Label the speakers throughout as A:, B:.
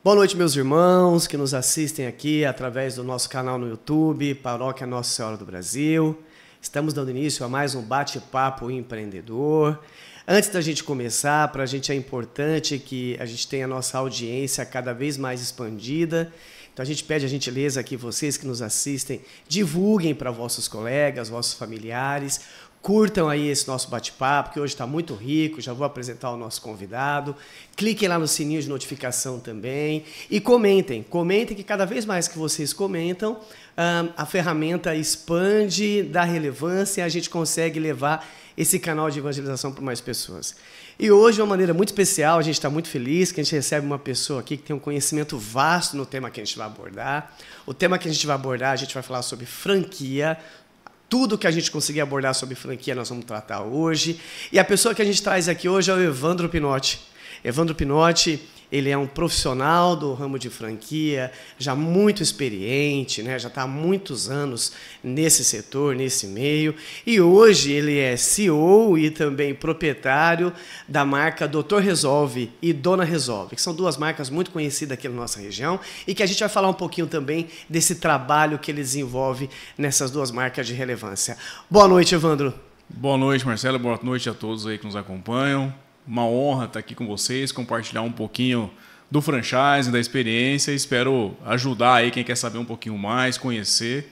A: Boa noite, meus irmãos que nos assistem aqui através do nosso canal no YouTube, Paróquia Nossa Senhora do Brasil. Estamos dando início a mais um bate-papo empreendedor. Antes da gente começar, para a gente é importante que a gente tenha a nossa audiência cada vez mais expandida. Então a gente pede a gentileza que vocês que nos assistem divulguem para vossos colegas, vossos familiares. Curtam aí esse nosso bate-papo, que hoje está muito rico. Já vou apresentar o nosso convidado. Cliquem lá no sininho de notificação também. E comentem. Comentem que cada vez mais que vocês comentam, a ferramenta expande, dá relevância e a gente consegue levar esse canal de evangelização para mais pessoas. E hoje, de uma maneira muito especial, a gente está muito feliz que a gente recebe uma pessoa aqui que tem um conhecimento vasto no tema que a gente vai abordar. O tema que a gente vai abordar, a gente vai falar sobre franquia. Tudo que a gente conseguir abordar sobre franquia nós vamos tratar hoje. E a pessoa que a gente traz aqui hoje é o Evandro Pinotti. Evandro Pinotti, ele é um profissional do ramo de franquia, já muito experiente, né? Já está há muitos anos nesse setor, nesse meio. E hoje ele é CEO e também proprietário da marca Doutor Resolve e Dona Resolve, que são duas marcas muito conhecidas aqui na nossa região e que a gente vai falar um pouquinho também desse trabalho que ele desenvolve nessas duas marcas de relevância. Boa noite, Evandro.
B: Boa noite, Marcelo. Boa noite a todos aí que nos acompanham. Uma honra estar aqui com vocês, compartilhar um pouquinho do franchising, da experiência. Espero ajudar aí quem quer saber um pouquinho mais, conhecer.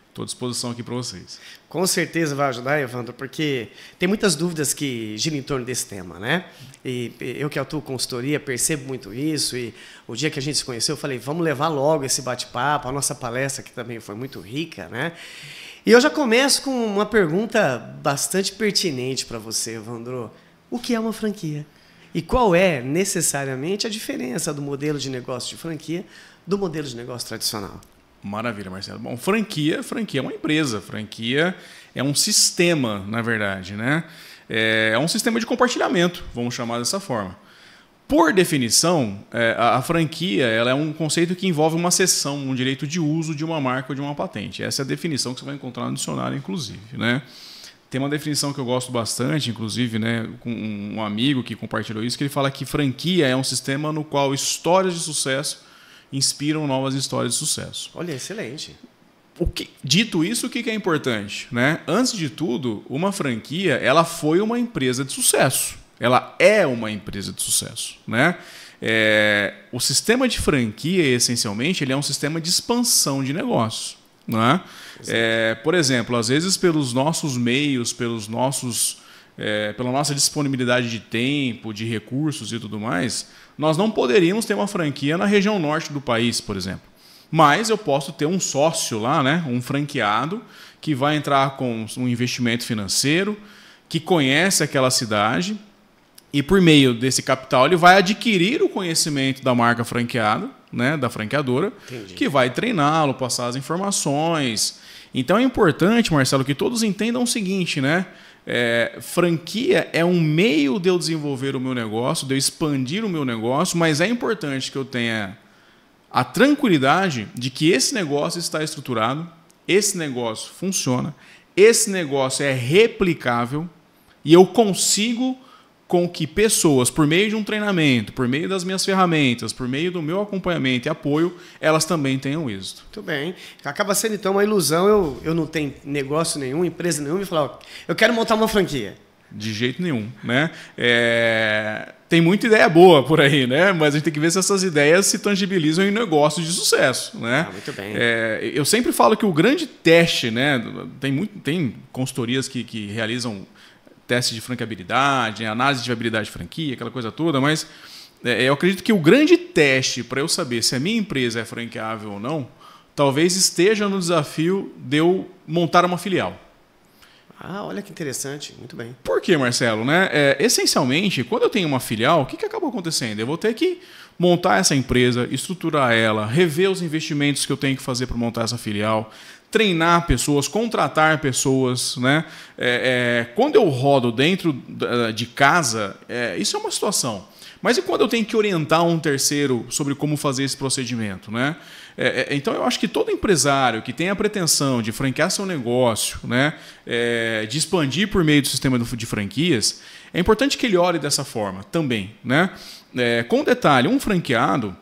B: Estou à disposição aqui para vocês.
A: Com certeza vai ajudar, Evandro, porque tem muitas dúvidas que giram em torno desse tema, né? E eu que atuo com consultoria percebo muito isso. E o dia que a gente se conheceu, eu falei, vamos levar logo esse bate-papo, a nossa palestra que também foi muito rica, né? E eu já começo com uma pergunta bastante pertinente para você, Evandro. O que é uma franquia? E qual é, necessariamente, a diferença do modelo de negócio de franquia do modelo de negócio tradicional?
B: Maravilha, Marcelo. Bom, franquia é uma empresa. Franquia é um sistema, na verdade, né? É um sistema de compartilhamento, vamos chamar dessa forma. Por definição, a franquia ela é um conceito que envolve uma cessão, um direito de uso de uma marca ou de uma patente. Essa é a definição que você vai encontrar no dicionário, inclusive, né? Tem uma definição que eu gosto bastante, inclusive, né, com um amigo que compartilhou isso, que ele fala que franquia é um sistema no qual histórias de sucesso inspiram novas histórias de sucesso.
A: Olha, excelente.
B: Dito isso, o que é importante, né? Antes de tudo, uma franquia ela foi uma empresa de sucesso. Ela é uma empresa de sucesso, né? O sistema de franquia, essencialmente, ele é um sistema de expansão de negócios. Né? Por exemplo, às vezes pelos nossos meios, pela nossa disponibilidade de tempo, de recursos e tudo mais, nós não poderíamos ter uma franquia na região norte do país, por exemplo. Mas eu posso ter um sócio lá, né? Um franqueado, que vai entrar com um investimento financeiro, que conhece aquela cidade, e por meio desse capital ele vai adquirir o conhecimento da marca franqueada, né, da franqueadora. Entendi. Que vai treiná-lo, passar as informações. Então é importante, Marcelo, que todos entendam o seguinte, né? Franquia é um meio de eu desenvolver o meu negócio, de eu expandir o meu negócio, mas é importante que eu tenha a tranquilidade de que esse negócio está estruturado, esse negócio funciona, esse negócio é replicável e eu consigo com que pessoas, por meio de um treinamento, por meio das minhas ferramentas, por meio do meu acompanhamento e apoio, elas também tenham êxito.
A: Muito bem. Acaba sendo, então, uma ilusão eu não tenho negócio nenhum, empresa nenhuma, e falar, ó, eu quero montar uma franquia.
B: De jeito nenhum, né? Tem muita ideia boa por aí, né? Mas a gente tem que ver se essas ideias se tangibilizam em negócios de sucesso, né?
A: Muito bem.
B: Eu sempre falo que o grande teste, né? Tem consultorias que realizam teste de franqueabilidade, análise de viabilidade de franquia, aquela coisa toda, mas eu acredito que o grande teste para eu saber se a minha empresa é franqueável ou não, talvez esteja no desafio de eu montar uma filial.
A: Ah, olha que interessante, muito bem.
B: Por quê, Marcelo? Essencialmente, quando eu tenho uma filial, o que acabou acontecendo? Eu vou ter que montar essa empresa, estruturar ela, rever os investimentos que eu tenho que fazer para montar essa filial, treinar pessoas, contratar pessoas, né? Quando eu rodo dentro de casa, isso é uma situação. Mas e quando eu tenho que orientar um terceiro sobre como fazer esse procedimento, né? Então eu acho que todo empresário que tem a pretensão de franquear seu negócio, né, de expandir por meio do sistema de franquias, é importante que ele olhe dessa forma também, né? Com detalhe, um franqueado,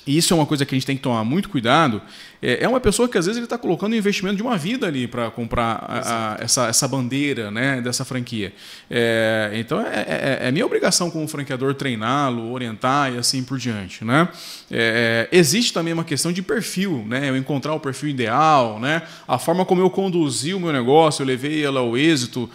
B: e isso é uma coisa que a gente tem que tomar muito cuidado, é uma pessoa que às vezes ele está colocando o investimento de uma vida ali para comprar essa bandeira, né, dessa franquia. Então é minha obrigação como franqueador treiná-lo, orientar e assim por diante, né? Existe também uma questão de perfil, né? Eu encontrar o perfil ideal, né? A forma como eu conduzi o meu negócio, eu levei ela ao êxito.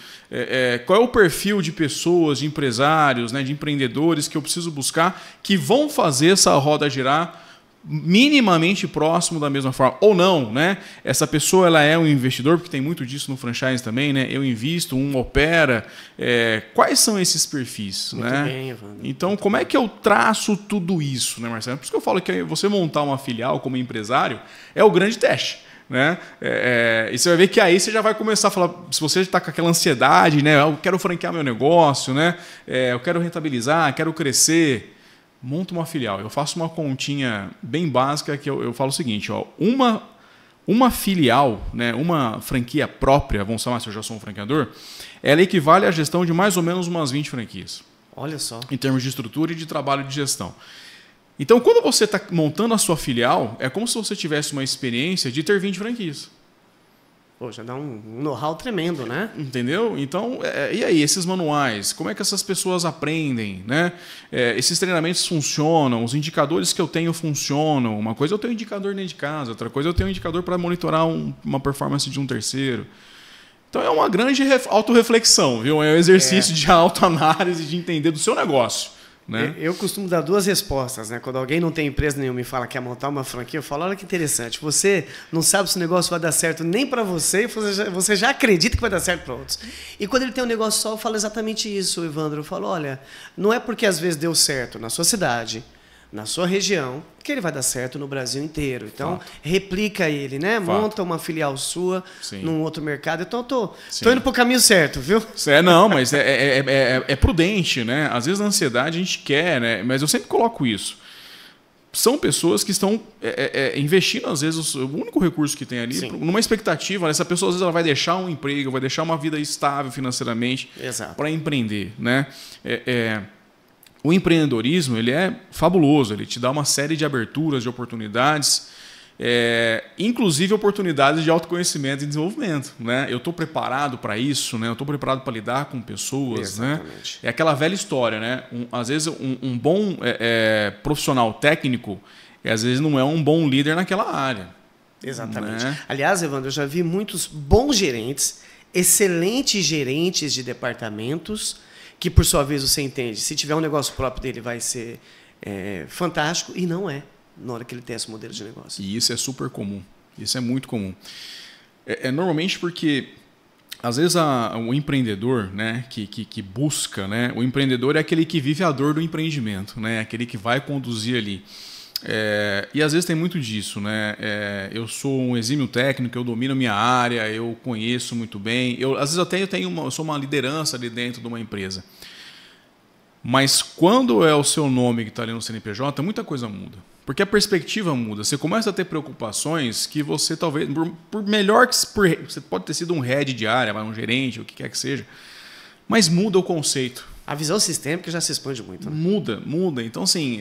B: Qual é o perfil de pessoas, de empresários, né, de empreendedores que eu preciso buscar que vão fazer essa roda girar minimamente próximo da mesma forma, ou não, né? Essa pessoa ela é um investidor, porque tem muito disso no franchise também, né? Eu invisto, um opera. Quais são esses perfis?
A: Muito
B: né?
A: bem, Evandro.
B: Então, como é que eu traço tudo isso, né, Marcelo? Por isso que eu falo que você montar uma filial como empresário é o grande teste. Né? E você vai ver que aí você já vai começar a falar, se você está com aquela ansiedade, né? Eu quero franquear meu negócio, né? Eu quero rentabilizar, quero crescer. Monta uma filial. Eu faço uma continha bem básica que eu falo o seguinte, ó, uma filial, né, uma franquia própria, vamos chamar se eu já sou um franqueador, ela equivale à gestão de mais ou menos umas 20 franquias.
A: Olha só.
B: Em termos de estrutura e de trabalho de gestão. Então, quando você está montando a sua filial, é como se você tivesse uma experiência de ter 20 franquias.
A: Pô, já dá um know-how tremendo, né?
B: Entendeu? Então, e aí, esses manuais? Como é que essas pessoas aprendem? Né? Esses treinamentos funcionam? Os indicadores que eu tenho funcionam? Uma coisa eu tenho um indicador dentro de casa, outra coisa eu tenho um indicador para monitorar uma performance de um terceiro. Então, é uma grande autorreflexão, viu? É um exercício de autoanálise, de entender do seu negócio. Né?
A: Eu costumo dar duas respostas, né? Quando alguém não tem empresa nenhuma e fala que quer montar uma franquia, eu falo, olha que interessante, você não sabe se o negócio vai dar certo nem para você, você já acredita que vai dar certo para outros. E quando ele tem um negócio só, eu falo exatamente isso, Evandro. Eu falo, olha, não é porque às vezes deu certo na sua cidade, na sua região, que ele vai dar certo no Brasil inteiro. Então, replica ele, né? Monta uma filial sua num outro mercado. Então, tô indo pro caminho certo, viu?
B: Não, mas é prudente, né? Às vezes, na ansiedade, a gente quer, né? Mas eu sempre coloco isso. São pessoas que estão investindo, às vezes, o único recurso que tem ali, numa expectativa. Essa pessoa, às vezes, ela vai deixar um emprego, vai deixar uma vida estável financeiramente para empreender, né? O empreendedorismo ele é fabuloso, ele te dá uma série de aberturas, de oportunidades, inclusive oportunidades de autoconhecimento e desenvolvimento. Né? Eu estou preparado para isso, né? Eu estou preparado para lidar com pessoas. Né? É aquela velha história, né? Às vezes um bom profissional técnico, às vezes não é um bom líder naquela área.
A: Exatamente.
B: Né?
A: Aliás, Evandro, eu já vi muitos bons gerentes, excelentes gerentes de departamentos, que por sua vez você entende, se tiver um negócio próprio dele vai ser fantástico, e não é, na hora que ele tem esse modelo de negócio.
B: E isso é super comum, isso é muito comum. Normalmente porque, às vezes, o empreendedor, né, que busca, né, o empreendedor é aquele que vive a dor do empreendimento, né, aquele que vai conduzir ali. E às vezes tem muito disso, né? Eu sou um exímio técnico, eu domino minha área, eu conheço muito bem. Às vezes eu sou uma liderança ali dentro de uma empresa. Mas quando é o seu nome que está ali no CNPJ, muita coisa muda. Porque a perspectiva muda. Você começa a ter preocupações que você talvez, por melhor que você pode ter sido um head de área, um gerente, o que quer que seja, mas muda o conceito.
A: A visão sistêmica já se expande muito. Né?
B: Muda. Então, assim,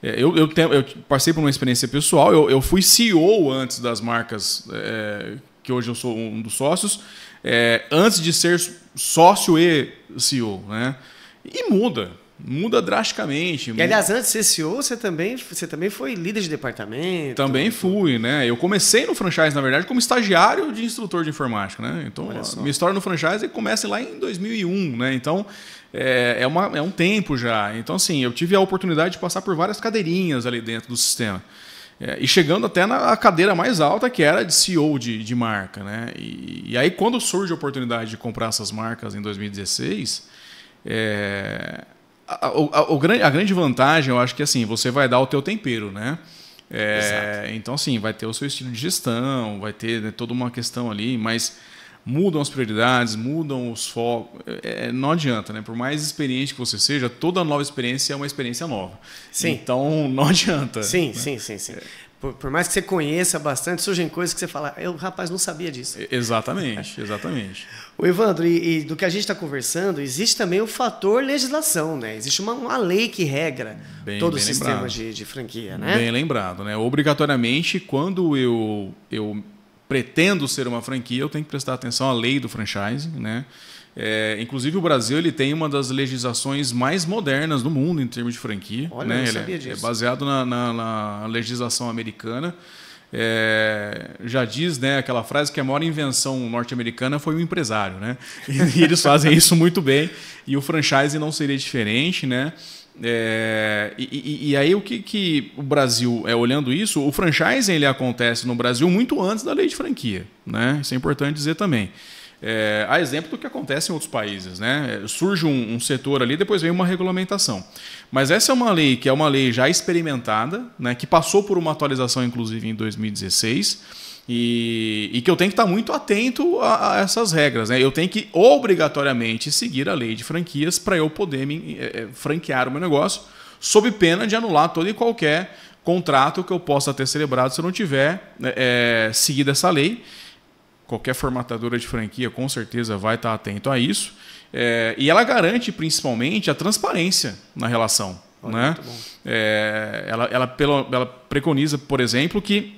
B: eu passei por uma experiência pessoal. Eu fui CEO antes das marcas que hoje eu sou um dos sócios, antes de ser sócio e CEO. Né? E muda drasticamente.
A: E, aliás, antes de ser CEO, você também foi líder de departamento.
B: Também fui, né? Eu comecei no franchise, na verdade, como estagiário de instrutor de informática, né? Então, minha história no franchise começa lá em 2001, né? Então, é um tempo já. Então, assim, eu tive a oportunidade de passar por várias cadeirinhas ali dentro do sistema. E chegando até na cadeira mais alta, que era de CEO de marca, né? E aí, quando surge a oportunidade de comprar essas marcas em 2016... A grande vantagem, eu acho que assim, você vai dar o teu tempero, né? Então, assim, vai ter o seu estilo de gestão, vai ter, né, toda uma questão ali, mas mudam as prioridades, mudam os focos. Não adianta, né? Por mais experiente que você seja, toda nova experiência é uma experiência nova.
A: Sim.
B: Então, não adianta.
A: Sim,
B: né?
A: sim. Por mais que você conheça bastante, surgem coisas que você fala, rapaz, não sabia disso.
B: Exatamente.
A: O Evandro, e do que a gente está conversando, existe também o fator legislação, né? Existe uma lei que regra todo o sistema de franquia, né?
B: Bem lembrado, né? Obrigatoriamente, quando eu pretendo ser uma franquia, eu tenho que prestar atenção à lei do franchising, né? Inclusive o Brasil ele tem uma das legislações mais modernas do mundo em termos de franquia.
A: Olha,
B: né?
A: eu não sabia disso.
B: É baseado na legislação americana. Já diz, né, aquela frase que a maior invenção norte-americana foi o empresário, né? E eles fazem isso muito bem. E o franchising não seria diferente, né? E aí o que o Brasil, olhando isso, o franchising ele acontece no Brasil muito antes da lei de franquia, né? Isso é importante dizer também. Há exemplo do que acontece em outros países, né? Surge um setor ali, depois vem uma regulamentação. Mas essa é uma lei que é uma lei já experimentada, né? Que passou por uma atualização, inclusive, em 2016. E que eu tenho que estar muito atento a essas regras, né? Eu tenho que obrigatoriamente seguir a lei de franquias para eu poder franquear o meu negócio, sob pena de anular todo e qualquer contrato que eu possa ter celebrado se eu não tiver seguido essa lei. Qualquer formatadora de franquia com certeza vai estar atento a isso. E ela garante principalmente a transparência na relação.
A: Olha,
B: né?
A: muito bom.
B: Ela preconiza, por exemplo, que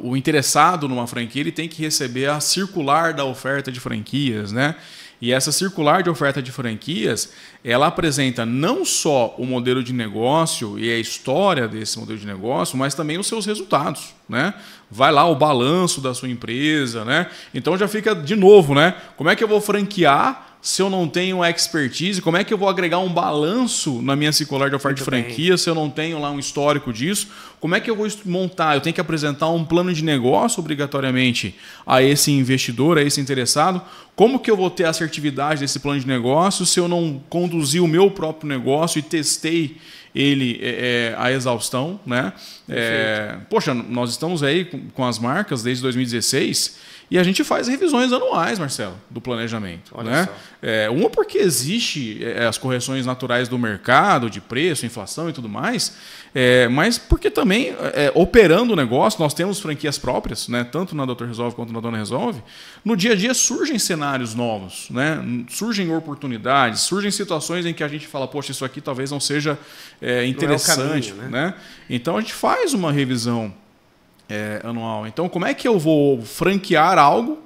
B: o interessado numa franquia ele tem que receber a circular da oferta de franquias, né? E essa circular de oferta de franquias, ela apresenta não só o modelo de negócio e a história desse modelo de negócio, mas também os seus resultados, né? Vai lá o balanço da sua empresa, né? Então já fica de novo, né? Como é que eu vou franquear se eu não tenho expertise? Como é que eu vou agregar um balanço na minha circular de oferta de franquia se eu não tenho lá um histórico disso? Como é que eu vou montar? Eu tenho que apresentar um plano de negócio obrigatoriamente a esse investidor, a esse interessado. Como que eu vou ter a assertividade desse plano de negócio se eu não conduzi o meu próprio negócio e testei ele à exaustão, né? Poxa, nós estamos aí com as marcas desde 2016 e a gente faz revisões anuais, Marcelo, do planejamento.
A: Olha
B: né?
A: só.
B: Uma porque existe as correções naturais do mercado, de preço, inflação e tudo mais, mas porque também, operando o negócio, nós temos franquias próprias, né? Tanto na Dr. Resolve quanto na Dona Resolve. No dia a dia surgem cenários novos, né? Surgem oportunidades, surgem situações em que a gente fala, poxa, isso aqui talvez não seja interessante.
A: Não é o caminho,
B: né? Então a gente faz uma revisão anual. Então, como é que eu vou franquear algo?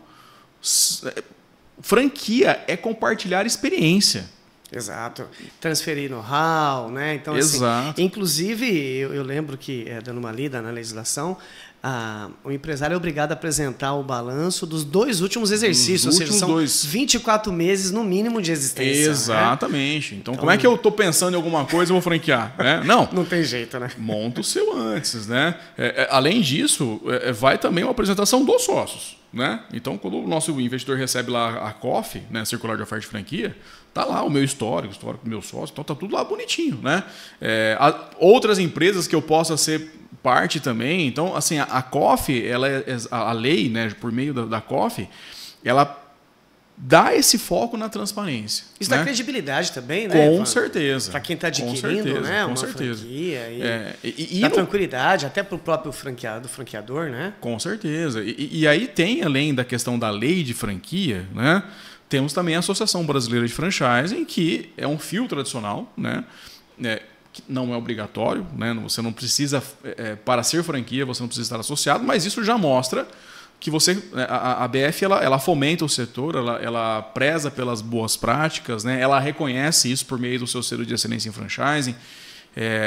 B: Franquia é compartilhar experiência.
A: Exato. Transferir know-how, né? Então,
B: Exato.
A: Assim, inclusive, eu lembro que, dando uma lida na legislação, o empresário é obrigado a apresentar o balanço dos 2 últimos exercícios, ou seja, são 24 meses no mínimo de existência.
B: Exatamente. Né? Então, como é que eu estou pensando em alguma coisa e vou franquear? Não
A: tem jeito, né?
B: Monta o seu antes, né? Além disso, vai também uma apresentação dos sócios. Né? Então, quando o nosso investidor recebe lá a COF, né, Circular de Oferta de Franquia, tá lá o meu histórico do meu sócio, então tá tudo lá bonitinho. Né? Outras empresas que eu possa ser parte também. Então, assim, a COF, a lei, né, por meio da COF, ela dá esse foco na transparência.
A: Isso
B: né?
A: dá credibilidade também, né?
B: Com certeza.
A: Para quem está adquirindo, né, uma franquia. E dá tranquilidade até para o próprio franqueador, né?
B: Com certeza. E aí tem, além da questão da lei de franquia, né, temos também a Associação Brasileira de Franchising, que é um filtro adicional, né? Que não é obrigatório, né? Você não precisa, para ser franquia, você não precisa estar associado, mas isso já mostra que a ABF ela fomenta o setor, ela preza pelas boas práticas, né? Ela reconhece isso por meio do seu selo de excelência em franchising.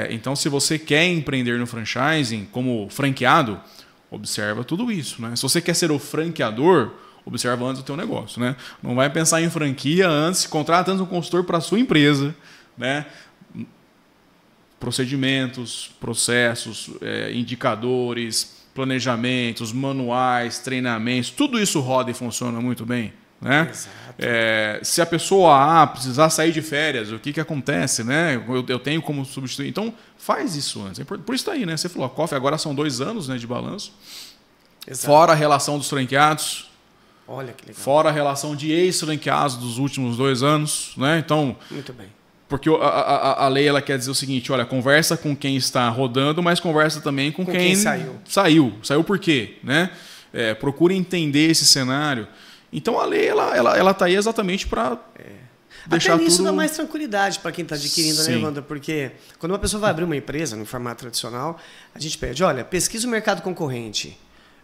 B: Então, se você quer empreender no franchising como franqueado, observa tudo isso. Né? Se você quer ser o franqueador, observa antes o teu negócio. Né? Não vai pensar em franquia antes, contrata antes um consultor para a sua empresa. Né? Procedimentos, processos, indicadores, planejamentos, manuais, treinamentos, tudo isso roda e funciona muito bem. Né? Se a pessoa precisar sair de férias, o que acontece? Né? Eu tenho como substituir. Então, faz isso antes. Por isso está aí. Né? Você falou, a COF agora são 2 anos, né, de balanço. Exato. Fora a relação dos franqueados.
A: Olha que legal.
B: Fora a relação de ex-franqueados dos últimos 2 anos, né? Então,
A: muito bem.
B: Porque a lei ela quer dizer o seguinte, olha, conversa com quem está rodando, mas conversa também com quem saiu. Saiu por quê? Né? Procure entender esse cenário. Então a lei ela tá aí exatamente para deixar
A: até isso
B: tudo...
A: dá mais tranquilidade para quem está adquirindo, né, Evandro? Porque quando uma pessoa vai abrir uma empresa no formato tradicional, a gente pede, olha, pesquisa o mercado concorrente.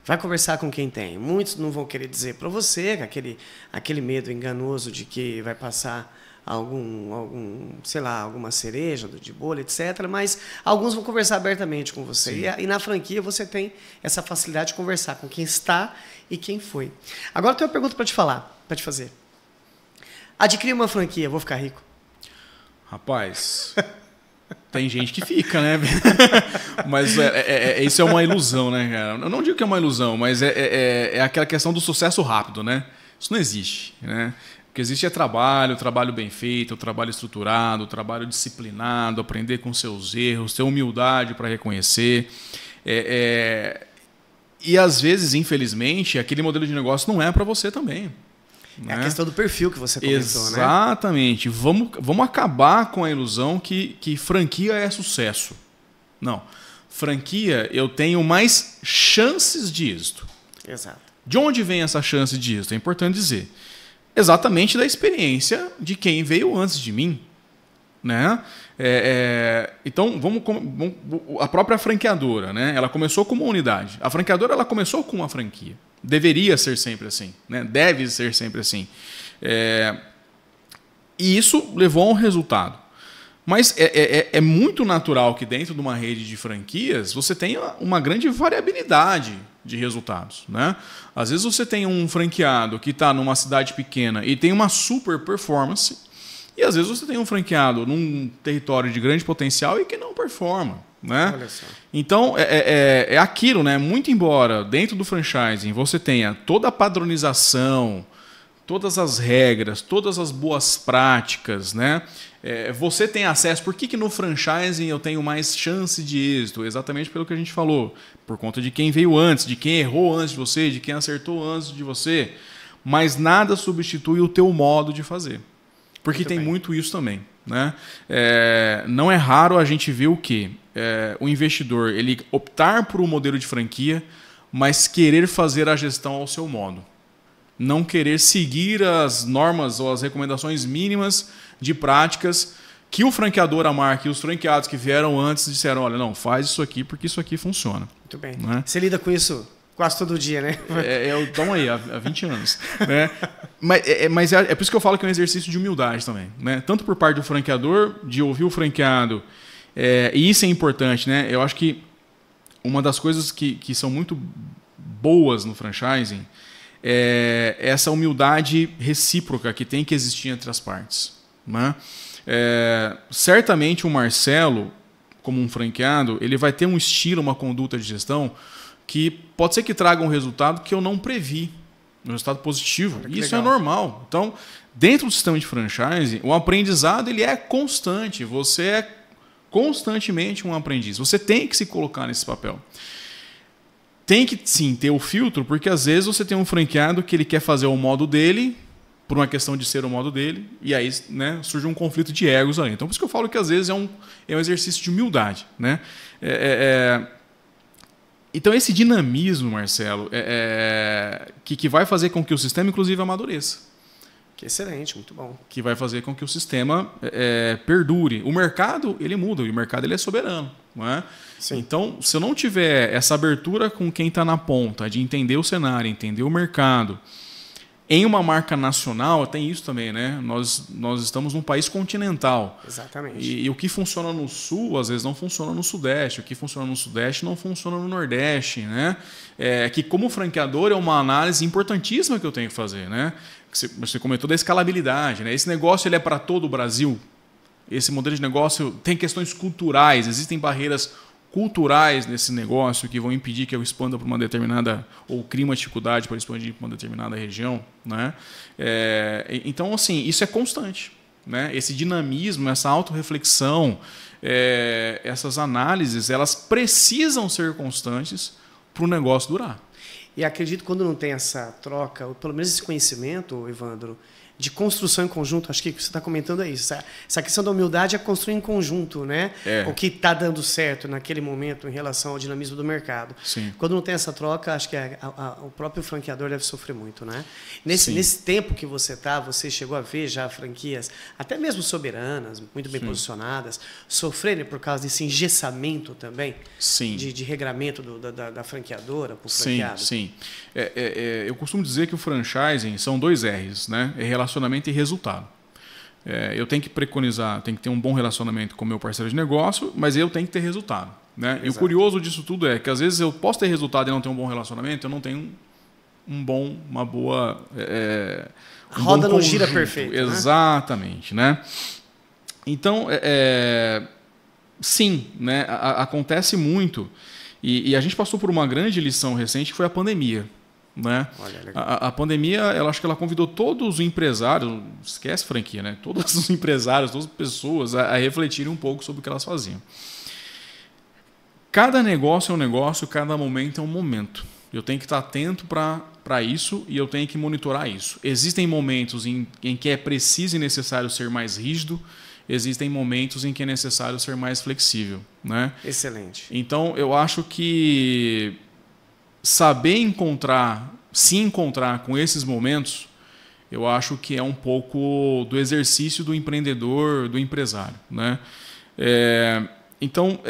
A: Vai conversar com quem tem. Muitos não vão querer dizer para você, aquele medo enganoso de que vai passar sei lá, alguma cereja de bolo, etc. Mas alguns vão conversar abertamente com você. E na franquia você tem essa facilidade de conversar com quem está e quem foi. Agora eu tenho uma pergunta para te fazer. Adquirir uma franquia, vou ficar rico?
B: Rapaz, tem gente que fica, né? Mas isso é uma ilusão, né, cara? Eu não digo que é uma ilusão, mas é aquela questão do sucesso rápido, né? Isso não existe, né? O que existe é trabalho bem feito, trabalho estruturado, trabalho disciplinado, aprender com seus erros, ter humildade para reconhecer. E às vezes, infelizmente, aquele modelo de negócio não é para você também.
A: É a questão do perfil que você comentou,
B: Exatamente.
A: Né?
B: Vamos acabar com a ilusão que franquia é sucesso. Não. Franquia, eu tenho mais chances de êxito.
A: Exato.
B: De onde vem essa chance de êxito? É importante dizer. Exatamente da experiência de quem veio antes de mim. Né? Então, a própria franqueadora, né? Ela começou com uma unidade. A franqueadora ela começou com uma franquia. Deveria ser sempre assim. Né? Deve ser sempre assim. E isso levou a um resultado. Mas é muito natural que dentro de uma rede de franquias você tenha uma grande variabilidade de resultados. Né? Às vezes você tem um franqueado que está numa cidade pequena e tem uma super performance, e às vezes você tem um franqueado num território de grande potencial e que não performa. Né?
A: Olha só.
B: Então, é aquilo, né? Muito embora dentro do franchising você tenha toda a padronização, todas as regras, todas as boas práticas, né? Você tem acesso. Por que no franchising eu tenho mais chance de êxito? Exatamente pelo que a gente falou. Por conta de quem veio antes, de quem errou antes de você, de quem acertou antes de você. Mas nada substitui o teu modo de fazer. Porque tem muito isso também. Né? Não é raro a gente ver o quê? O investidor ele optar por um modelo de franquia, mas querer fazer a gestão ao seu modo. Não querer seguir as normas ou as recomendações mínimas de práticas que o franqueador, a marca e os franqueados que vieram antes disseram, olha, não, faz isso aqui porque isso aqui funciona.
A: Muito bem.
B: Né?
A: Você lida com isso quase todo dia, né?
B: Estamos aí, há 20 anos. Né? Mas é por isso que eu falo que é um exercício de humildade também. Né? Tanto por parte do franqueador, de ouvir o franqueado. E isso é importante. Né? Eu acho que uma das coisas que são muito boas no franchising é essa humildade recíproca que tem que existir entre as partes. Né? Certamente o Marcelo, como um franqueado, ele vai ter um estilo, uma conduta de gestão que pode ser que traga um resultado que eu não previ, um resultado positivo. E isso é normal. Então, dentro do sistema de franchising, o aprendizado ele é constante. Você é constantemente um aprendiz. Você tem que se colocar nesse papel. Tem que, sim, ter o filtro, porque às vezes você tem um franqueado que ele quer fazer o modo dele, por uma questão de ser o modo dele, e aí, né, surge um conflito de egos ali. Então, por isso que eu falo que às vezes é um exercício de humildade. Né? Então, esse dinamismo, Marcelo, que vai fazer com que o sistema, inclusive, amadureça.
A: Que excelente, muito bom.
B: Que vai fazer com que o sistema perdure. O mercado, ele muda, e o mercado ele é soberano. Não é?
A: Sim.
B: Então, se eu não tiver essa abertura com quem está na ponta, de entender o cenário, entender o mercado, em uma marca nacional, tem isso também, né? Nós estamos num país continental.
A: Exatamente.
B: E o que funciona no Sul, às vezes, não funciona no Sudeste. O que funciona no Sudeste não funciona no Nordeste. Né? Que, como franqueador, é uma análise importantíssima que eu tenho que fazer. Né? Você comentou da escalabilidade. Né? Esse negócio ele é para todo o Brasil. Esse modelo de negócio tem questões culturais. Existem barreiras culturais nesse negócio que vão impedir que eu expanda para uma determinada, ou crie uma dificuldade para expandir para uma determinada região. Né? Então, assim, isso é constante. Né? Esse dinamismo, essa autorreflexão, essas análises, elas precisam ser constantes para o negócio durar.
A: E acredito que quando não tem essa troca, ou pelo menos esse conhecimento, Evandro, de construção em conjunto, acho que o que você está comentando é isso. Essa questão da humildade é construir em conjunto, né? O que está dando certo naquele momento em relação ao dinamismo do mercado.
B: Sim.
A: Quando não tem essa troca, acho que o próprio franqueador deve sofrer muito, né? Nesse tempo que você chegou a ver já franquias, até mesmo soberanas, muito bem posicionadas, sofrerem por causa desse engessamento também de regramento da franqueadora para o franqueado?
B: Sim. Eu costumo dizer que o franchising são 2 R's, né? Relacionamento e resultado. Eu tenho que preconizar, tenho que ter um bom relacionamento com o meu parceiro de negócio, mas eu tenho que ter resultado, né? E o curioso disso tudo é que às vezes eu posso ter resultado e não ter um bom relacionamento, eu não tenho uma boa...
A: A roda não gira perfeito.
B: Exatamente, né? Então, sim, né? Acontece muito. E a gente passou por uma grande lição recente, que foi a pandemia. Né? A pandemia, acho que ela convidou todos os empresários, esquece franquia, né? Todos os empresários, todas as pessoas a refletirem um pouco sobre o que elas faziam. Cada negócio é um negócio, cada momento é um momento. Eu tenho que estar atento para isso e eu tenho que monitorar isso. Existem momentos em que é preciso e necessário ser mais rígido, existem momentos em que é necessário ser mais flexível. Né?
A: Excelente.
B: Então, eu acho que saber se encontrar com esses momentos, eu acho que é um pouco do exercício do empreendedor, do empresário. Né? Então,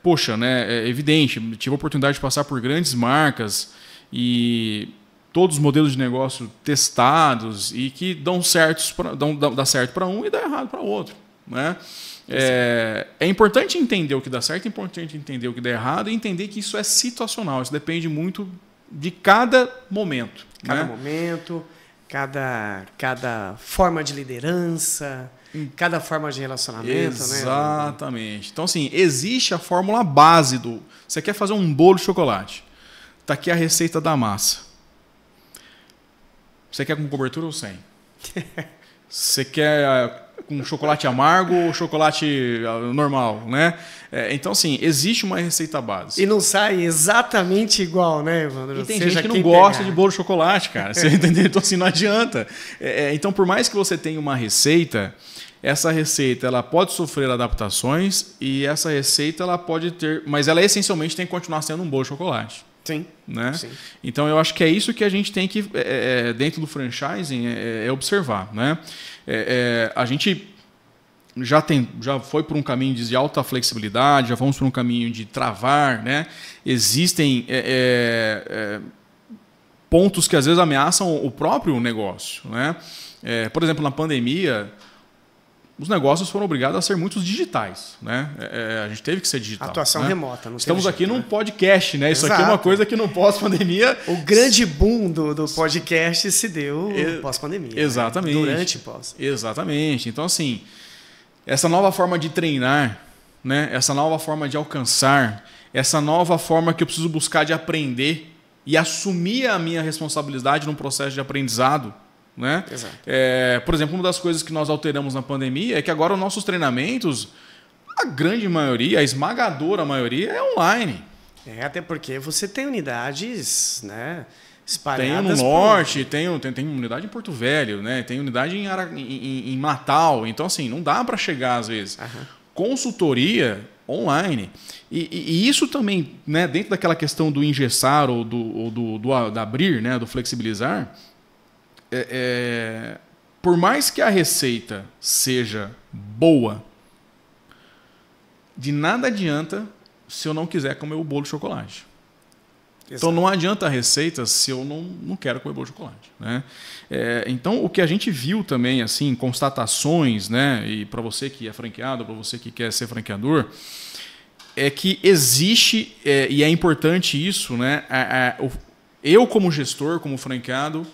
B: poxa, né, é evidente, tive a oportunidade de passar por grandes marcas e todos os modelos de negócio testados e que dá certo para um e dá errado para outro. Né? É importante entender o que dá certo, é importante entender o que dá errado e entender que isso é situacional, isso depende muito de cada momento.
A: Cada momento, cada forma de liderança, cada forma de relacionamento.
B: Exatamente. Né? Então, assim, existe a fórmula base do... Você quer fazer um bolo de chocolate, está aqui a receita da massa. Você quer com cobertura ou sem? Você quer com chocolate amargo ou chocolate normal, né? Então, assim, existe uma receita base.
A: E não sai exatamente igual, né, Evandro?
B: E tem gente que não gosta de bolo de chocolate, cara. Você entendeu? Então, assim, não adianta. Então, por mais que você tenha uma receita, essa receita ela pode sofrer adaptações e essa receita ela pode ter... Mas ela essencialmente tem que continuar sendo um bolo de chocolate.
A: Sim.
B: Né?
A: Sim.
B: Então, eu acho que é isso que a gente tem que, dentro do franchising, observar. Né? A gente já foi por um caminho de alta flexibilidade, já fomos por um caminho de travar. Né? Existem pontos que às vezes ameaçam o próprio negócio. Né? Por exemplo, na pandemia, os negócios foram obrigados a ser muitos digitais. Né? A gente teve que ser digital.
A: Atuação
B: né?
A: remota. Não
B: Estamos aqui num podcast. Né? Isso aqui é uma coisa que no pós-pandemia...
A: O grande boom do podcast se deu pós-pandemia.
B: Exatamente.
A: Né? Durante e pós.
B: Exatamente. Então, assim, essa nova forma de treinar, né? Essa nova forma de alcançar, essa nova forma que eu preciso buscar de aprender e assumir a minha responsabilidade num processo de aprendizado. Né?
A: Exato.
B: Por exemplo, uma das coisas que nós alteramos na pandemia é que agora os nossos treinamentos, a grande maioria, a esmagadora maioria, é online.
A: Até porque você tem unidades, né, espalhadas.
B: Tem no norte, tem unidade em Porto Velho, né? Tem unidade em Natal. Então, assim, não dá para chegar às vezes. Consultoria online. E isso também, né, dentro daquela questão do engessar ou do abrir, né, do flexibilizar, por mais que a receita seja boa, de nada adianta se eu não quiser comer o bolo de chocolate. Exato. Então não adianta a receita se eu não quero comer bolo de chocolate. Né? Então o que a gente viu também, assim, constatações, né, e para você que é franqueado, para você que quer ser franqueador, é que existe, e é importante isso, né, eu como gestor, como franqueado,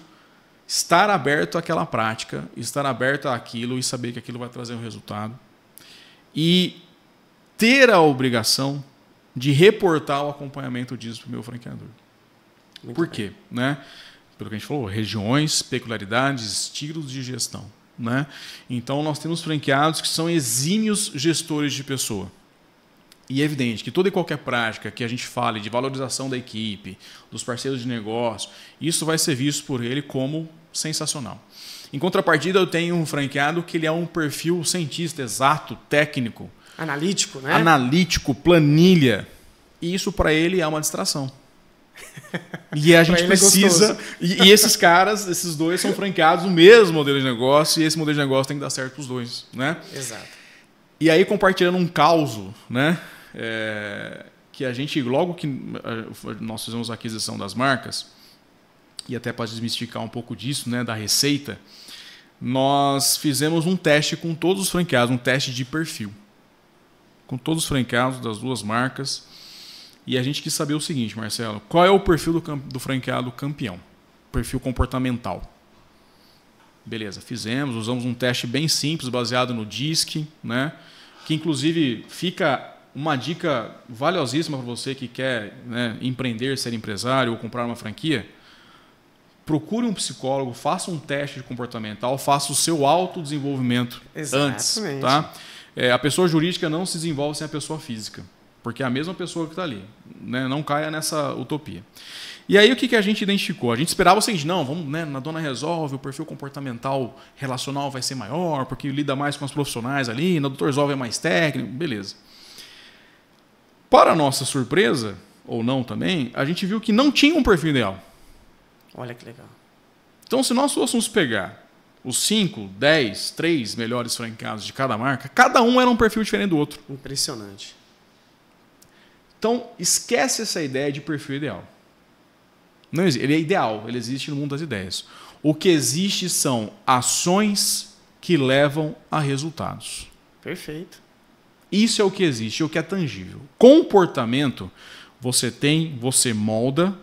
B: estar aberto àquela prática, estar aberto àquilo e saber que aquilo vai trazer um resultado. E ter a obrigação de reportar o acompanhamento disso para o meu franqueador. Por quê? Né? Pelo que a gente falou, regiões, peculiaridades, estilos de gestão. Né? Então, nós temos franqueados que são exímios gestores de pessoa. E é evidente que toda e qualquer prática que a gente fale de valorização da equipe, dos parceiros de negócio, isso vai ser visto por ele como sensacional. Em contrapartida, eu tenho um franqueado que ele é um perfil cientista, exato, técnico.
A: Analítico, né?
B: Analítico, planilha. E isso para ele é uma distração. E a gente precisa... E esses caras, esses dois são franqueados no mesmo modelo de negócio, e esse modelo de negócio tem que dar certo para os dois, né?
A: Exato.
B: E aí, compartilhando um causo, né? Que a gente, logo que nós fizemos a aquisição das marcas, e até para desmistificar um pouco disso, né, da receita, nós fizemos um teste com todos os franqueados, um teste de perfil. Com todos os franqueados das duas marcas. E a gente quis saber o seguinte, Marcelo, qual é o perfil do franqueado campeão? Perfil comportamental. Beleza, fizemos, usamos um teste bem simples, baseado no DISC, né, que inclusive fica uma dica valiosíssima para você que quer, né, empreender, ser empresário ou comprar uma franquia. Procure um psicólogo, faça um teste de comportamental, faça o seu autodesenvolvimento antes. Tá? A pessoa jurídica não se desenvolve sem a pessoa física, porque é a mesma pessoa que está ali. Né? Não caia nessa utopia. E aí o que a gente identificou? A gente esperava o seguinte, não, vamos, né, na Dona Resolve, o perfil comportamental relacional vai ser maior, porque lida mais com os profissionais ali, na Dr. Resolve é mais técnico, beleza. Para a nossa surpresa, ou não também, a gente viu que não tinha um perfil ideal.
A: Olha que legal.
B: Então, se nós fôssemos pegar os 5, 10, 3 melhores franqueados de cada marca, cada um era um perfil diferente do outro.
A: Impressionante.
B: Então, esquece essa ideia de perfil ideal. Não existe. Ele é ideal, ele existe no mundo das ideias. O que existe são ações que levam a resultados.
A: Perfeito.
B: Isso é o que existe, é o que é tangível. Comportamento, você molda,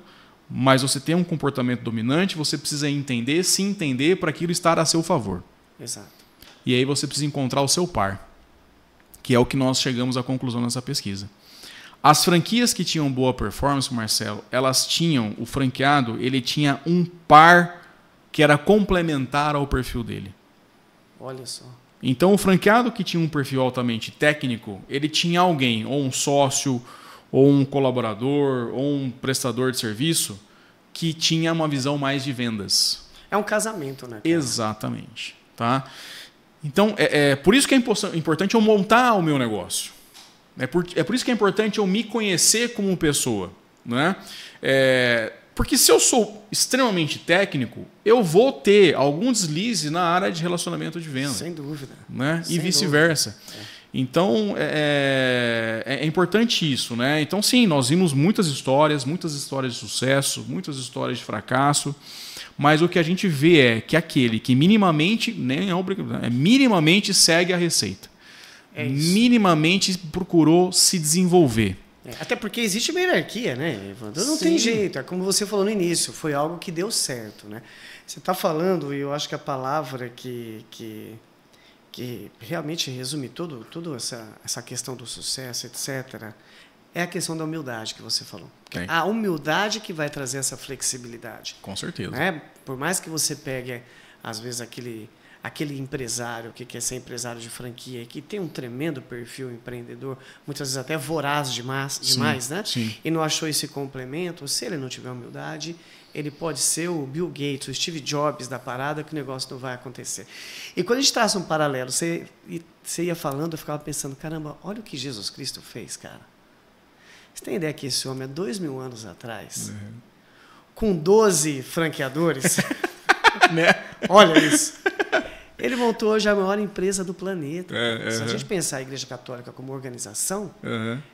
B: mas você tem um comportamento dominante, você precisa entender, se entender para aquilo estar a seu favor.
A: Exato.
B: E aí você precisa encontrar o seu par, que é o que nós chegamos à conclusão nessa pesquisa. As franquias que tinham boa performance, Marcelo, elas tinham, o franqueado, ele tinha um par que era complementar ao perfil dele.
A: Olha só.
B: Então, o franqueado que tinha um perfil altamente técnico, ele tinha alguém, ou um sócio, ou um colaborador, ou um prestador de serviço, que tinha uma visão mais de vendas.
A: É um casamento, né, cara?
B: Exatamente. Tá? Então, por isso que é importante eu montar o meu negócio. É por isso que é importante eu me conhecer como pessoa. Né? Porque se eu sou extremamente técnico, eu vou ter algum deslize na área de relacionamento de venda.
A: Sem dúvida.
B: Né? E vice-versa. Então, é importante isso. Né? Então, sim, nós vimos muitas histórias de sucesso, muitas histórias de fracasso, mas o que a gente vê é que aquele que minimamente, minimamente segue a receita, minimamente procurou se desenvolver.
A: Até porque existe uma hierarquia, né, Evandro? Não tem jeito, é como você falou no início, foi algo que deu certo. Né? Você está falando, e eu acho que a palavra que realmente resume toda essa questão do sucesso, etc., é a questão da humildade que você falou. A humildade que vai trazer essa flexibilidade.
B: Com certeza.
A: Né? Por mais que você pegue, às vezes, aquele empresário que quer ser empresário de franquia, que tem um tremendo perfil empreendedor, muitas vezes até voraz demais, né?
B: Sim.
A: E não achou esse complemento, se ele não tiver humildade, ele pode ser o Bill Gates, o Steve Jobs da parada, que o negócio não vai acontecer. E quando a gente traça um paralelo, você ia falando, eu ficava pensando, caramba, olha o que Jesus Cristo fez, cara. Você tem ideia que esse homem, há 2000 anos atrás, com 12 franqueadores,
B: né?
A: Olha isso. Ele montou hoje a maior empresa do planeta. Se a gente pensar a Igreja Católica como organização,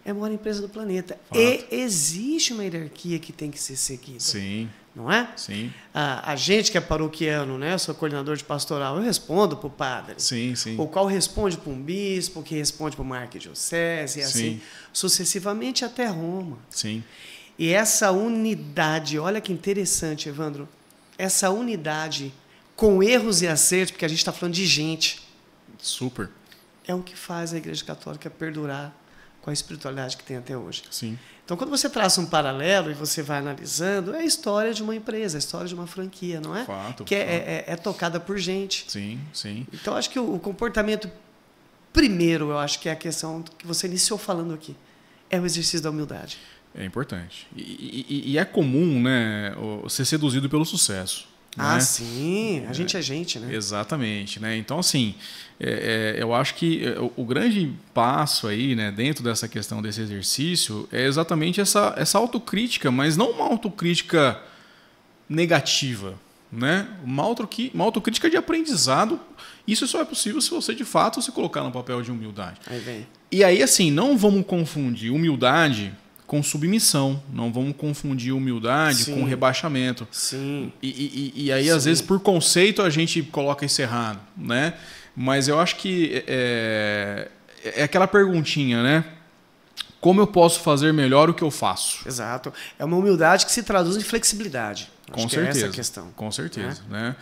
A: é a maior empresa do planeta.
B: Fato.
A: E existe uma hierarquia que tem que ser seguida.
B: Sim.
A: Não é?
B: Sim.
A: A gente que é paroquiano, né? Eu sou coordenador de pastoral, eu respondo para o padre.
B: Sim.
A: O qual responde para um bispo, que responde para uma arquidiocese, e assim sucessivamente até Roma.
B: Sim.
A: E essa unidade, olha que interessante, Evandro, essa unidade com erros e acertos, porque a gente está falando de gente.
B: Super.
A: É o que faz a Igreja Católica perdurar com a espiritualidade que tem até hoje.
B: Sim.
A: Então, quando você traça um paralelo e você vai analisando, é a história de uma empresa, a história de uma franquia, não é?
B: Fato.
A: Que é tocada por gente.
B: Sim.
A: Então, acho que o comportamento, primeiro, eu acho que é a questão que você iniciou falando aqui. é o exercício da humildade.
B: É importante. E é comum, né, ser seduzido pelo sucesso.
A: Ah,
B: né?
A: sim. A gente é gente, né?
B: Exatamente. Né? Então, assim, eu acho que o grande passo aí, né, dentro dessa questão desse exercício é exatamente essa autocrítica, mas não uma autocrítica negativa, né? Uma autocrítica de aprendizado. Isso só é possível se você, de fato, se colocar no papel de humildade.
A: Aí vem.
B: E aí, assim, não vamos confundir humildade com submissão. Não vamos confundir humildade com rebaixamento.
A: Sim.
B: E aí, às vezes, por conceito, a gente coloca isso errado, né? Mas eu acho que é aquela perguntinha, né? Como eu posso fazer melhor o que eu faço?
A: Exato. É uma humildade que se traduz em flexibilidade.
B: Com
A: Acho
B: certeza.
A: Que é essa a questão.
B: Com certeza. Né?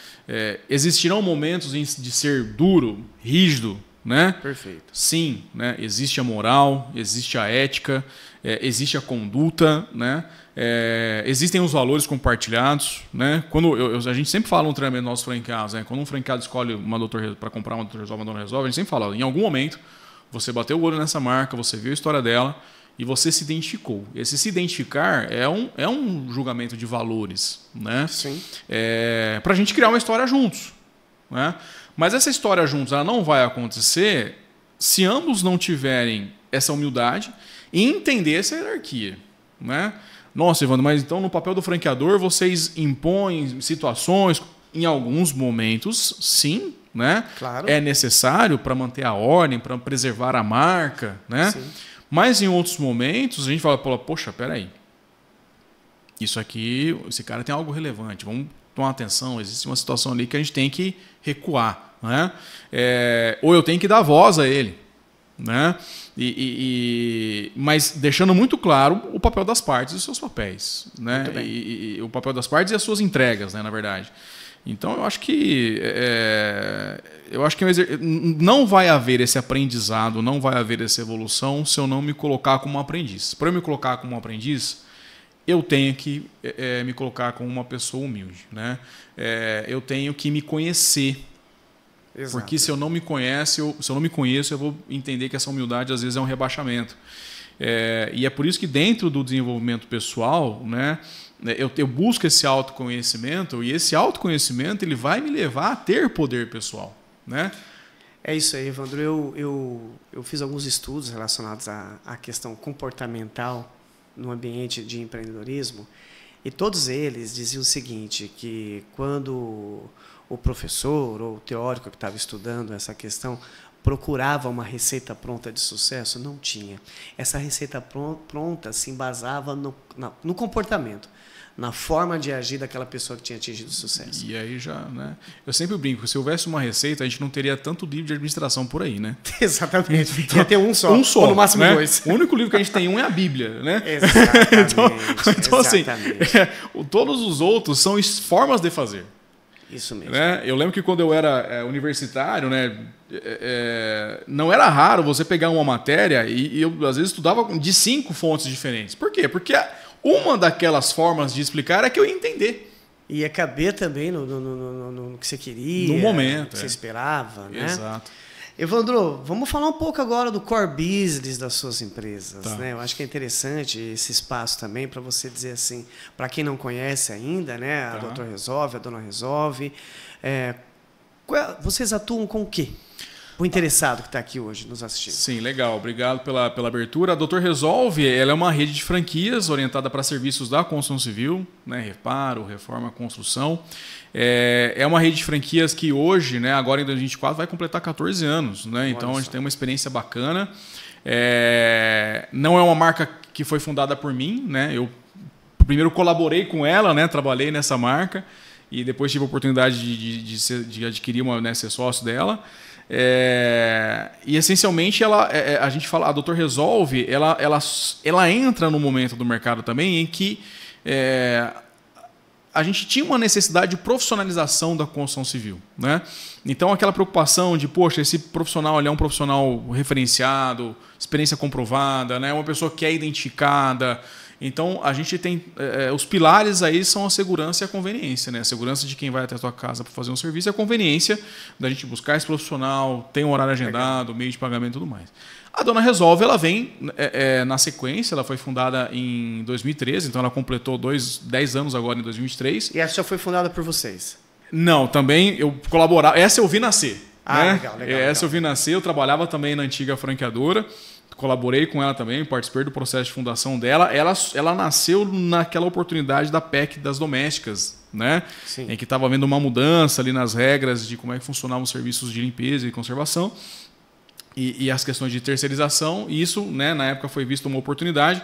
B: Existirão momentos de ser duro, rígido, né?
A: Perfeito.
B: Sim, né? Existe a moral, existe a ética, existe a conduta, né? Existem os valores compartilhados, né? Quando a gente sempre fala no treinamento dos nossos franqueados, né? Quando um franqueado escolhe uma para comprar uma Dr. Resolve, uma Dona Resolve, a gente sempre fala, em algum momento você bateu o olho nessa marca, você viu a história dela e você se identificou. Esse se identificar é um julgamento de valores, né?
A: Sim.
B: Para a gente criar uma história juntos, né? Mas essa história juntos ela não vai acontecer se ambos não tiverem essa humildade e entender essa hierarquia, né? Nossa, Evandro, mas então no papel do franqueador vocês impõem situações, em alguns momentos, sim, né?
A: Claro.
B: É necessário para manter a ordem, para preservar a marca, né?
A: Sim.
B: Mas em outros momentos a gente fala, poxa, peraí, isso aqui, esse cara tem algo relevante, vamos tomar atenção, existe uma situação ali que a gente tem que recuar, né? Ou eu tenho que dar voz a ele, né? Mas deixando muito claro o papel das partes e os seus papéis, né? E o papel das partes e as suas entregas, né, na verdade. Então eu acho que não vai haver esse aprendizado, não vai haver essa evolução se eu não me colocar como um aprendiz. Para eu me colocar como um aprendiz, eu tenho que me colocar como uma pessoa humilde, né? Eu tenho que me conhecer. Exato. Porque se eu não me conheço, eu vou entender que essa humildade às vezes é um rebaixamento. E é por isso que dentro do desenvolvimento pessoal, né, eu busco esse autoconhecimento, e esse autoconhecimento ele vai me levar a ter poder pessoal, né?
A: É isso aí, Evandro. Eu fiz alguns estudos relacionados à questão comportamental no ambiente de empreendedorismo, e todos eles diziam o seguinte, que quando o professor ou o teórico que estava estudando essa questão procurava uma receita pronta de sucesso, não tinha. Essa receita pronta se embasava no comportamento, na forma de agir daquela pessoa que tinha atingido sucesso.
B: E aí já, né? Eu sempre brinco, se houvesse uma receita, a gente não teria tanto livro de administração por aí, né?
A: Exatamente. Ia ter um só,
B: ou
A: no máximo
B: né?
A: 2.
B: O único livro que a gente tem é a Bíblia, né?
A: Exatamente.
B: Então assim, todos os outros são formas de fazer.
A: Isso mesmo.
B: Né? Eu lembro que quando eu era universitário, né, não era raro você pegar uma matéria e eu, às vezes, estudava de 5 fontes diferentes. Por quê? Porque uma daquelas formas de explicar é que eu ia entender.
A: Ia caber também no que você queria,
B: no momento,
A: no que você esperava. Né?
B: Exato.
A: Evandro, vamos falar um pouco agora do core business das suas empresas.
B: Tá.
A: Né? Eu acho que é interessante esse espaço também para você dizer assim, para quem não conhece ainda, né? A Dr. Resolve, a Dona Resolve. Vocês atuam com o quê? O interessado que está aqui hoje nos assistindo.
B: Sim, legal. Obrigado pela abertura. A Dr. Resolve ela é uma rede de franquias orientada para serviços da construção civil, né? Reparo, reforma, construção. É uma rede de franquias que hoje, né, agora em 2024, vai completar 14 anos. Né? Então, a gente tem uma experiência bacana. Não é uma marca que foi fundada por mim. Né? Eu primeiro colaborei com ela, né? Trabalhei nessa marca e depois tive a oportunidade de adquirir ser sócio dela. E essencialmente a gente fala, a Dr. Resolve, ela entra no momento do mercado também em que a gente tinha uma necessidade de profissionalização da construção civil, né? Então aquela preocupação de, poxa, esse profissional ele é um profissional referenciado, experiência comprovada, né? Uma pessoa que é identificada. Então, a gente tem... os pilares aí são a segurança e a conveniência, né? A segurança de quem vai até a tua casa para fazer um serviço e a conveniência da gente buscar esse profissional, tem um horário agendado, meio de pagamento e tudo mais. A Dona Resolve, ela vem na sequência, ela foi fundada em 2013, então ela completou 10 anos agora em 2023.
A: E essa já foi fundada por vocês?
B: Não, também eu colaborava... Essa eu vi nascer. Né?
A: Legal.
B: Essa eu vi nascer, eu trabalhava também na antiga franqueadora, colaborei com ela também, participei do processo de fundação dela. Ela nasceu naquela oportunidade da PEC das domésticas, né?
A: Sim.
B: Em que estava havendo uma mudança ali nas regras de como é que funcionavam os serviços de limpeza e conservação e as questões de terceirização. E isso, né, na época foi visto uma oportunidade.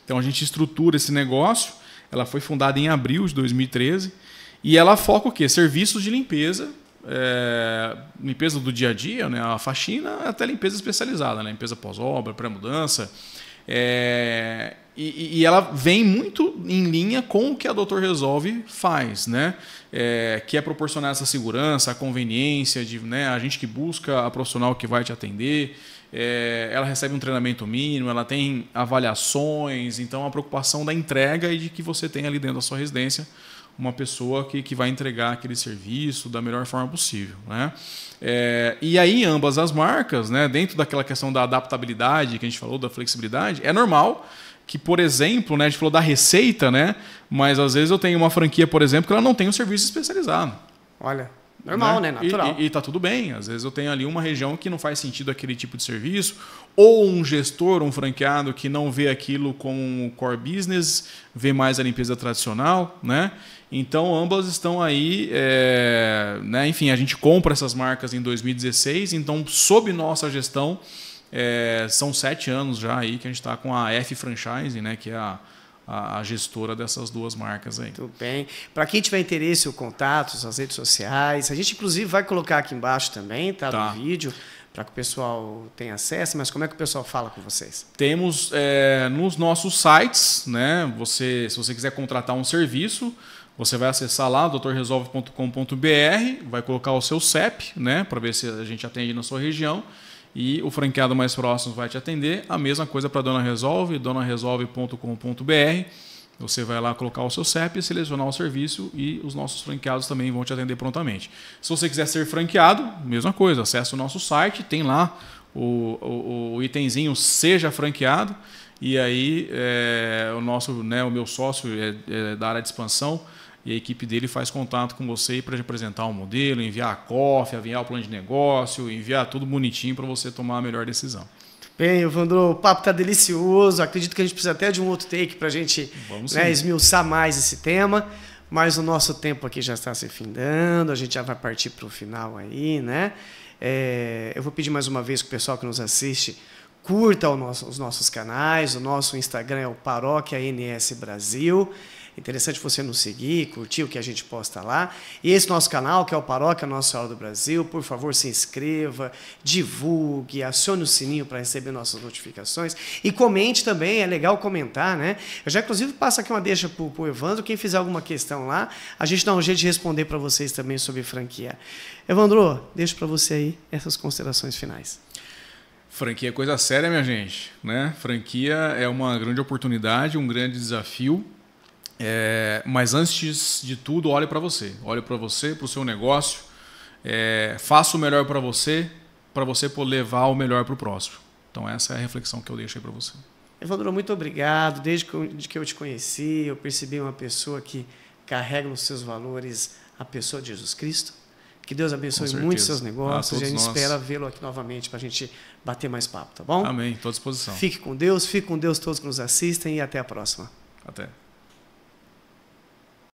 B: Então a gente estrutura esse negócio. Ela foi fundada em abril de 2013 e ela foca o quê? Serviços de limpeza. Limpeza do dia a dia, né? A faxina até limpeza especializada, né? Limpeza pós-obra, pré-mudança. E ela vem muito em linha com o que a Doutor Resolve faz, né? Que é proporcionar essa segurança, a conveniência, né? A gente que busca a profissional que vai te atender. Ela recebe um treinamento mínimo, ela tem avaliações, então a preocupação da entrega e de que você tem ali dentro da sua residência uma pessoa que vai entregar aquele serviço da melhor forma possível, né? E aí ambas as marcas, né, dentro daquela questão da adaptabilidade que a gente falou, da flexibilidade, é normal que, por exemplo, né, a gente falou da receita, né, mas às vezes eu tenho uma franquia, por exemplo, que ela não tem um serviço especializado.
A: Olha, normal, né? Natural.
B: E tá tudo bem. Às vezes eu tenho ali uma região que não faz sentido aquele tipo de serviço, ou um gestor, um franqueado que não vê aquilo como core business, vê mais a limpeza tradicional, né? Então, ambas estão aí, né? Enfim, a gente compra essas marcas em 2016, então, sob nossa gestão, são 7 anos já aí que a gente está com a F Franchise, né? Que é a gestora dessas duas marcas aí.
A: Muito bem. Para quem tiver interesse, o contato, as redes sociais, a gente inclusive vai colocar aqui embaixo também, tá? No vídeo, para que o pessoal tenha acesso, mas como é que o pessoal fala com vocês?
B: Temos nos nossos sites, né? Se você quiser contratar um serviço, você vai acessar lá, doutorresolve.com.br, vai colocar o seu CEP, né? Para ver se a gente atende na sua região. E o franqueado mais próximo vai te atender. A mesma coisa para a Dona Resolve, donaresolve.com.br. Você vai lá colocar o seu CEP, selecionar o serviço e os nossos franqueados também vão te atender prontamente. Se você quiser ser franqueado, mesma coisa, acessa o nosso site, tem lá o itemzinho Seja Franqueado. E aí o meu sócio é da área de expansão, e a equipe dele faz contato com você para apresentar um modelo, enviar a cópia, enviar o plano de negócio, enviar tudo bonitinho para você tomar a melhor decisão.
A: Bem, Evandro, o papo está delicioso. Acredito que a gente precisa até de um outro take para a gente esmiuçar mais esse tema. Mas o nosso tempo aqui já está se findando, a gente já vai partir para o final aí, né? Eu vou pedir mais uma vez que o pessoal que nos assiste curta os nossos canais. O nosso Instagram é o Paróquia NS Brasil. Interessante você nos seguir, curtir o que a gente posta lá. E esse nosso canal, que é o Paróquia Nossa Senhora do Brasil, por favor, se inscreva, divulgue, acione o sininho para receber nossas notificações. E comente também, é legal comentar, né? Eu já, inclusive, passo aqui uma deixa para o Evandro. Quem fizer alguma questão lá, a gente dá um jeito de responder para vocês também sobre franquia. Evandro, deixo para você aí essas considerações finais.
B: Franquia é coisa séria, minha gente, né? Franquia é uma grande oportunidade, um grande desafio. Mas antes de tudo, olhe para você, para o seu negócio, faça o melhor para você poder levar o melhor para o próximo. Então essa é a reflexão que eu deixo aí para você.
A: Evandro, muito obrigado. Desde que eu te conheci, eu percebi uma pessoa que carrega nos seus valores a pessoa de Jesus Cristo. Que Deus abençoe muito os seus negócios e a gente espera vê-lo aqui novamente para a gente bater mais papo, tá bom?
B: Amém, estou à disposição.
A: Fique com Deus todos que nos assistem e até a próxima.
B: Até.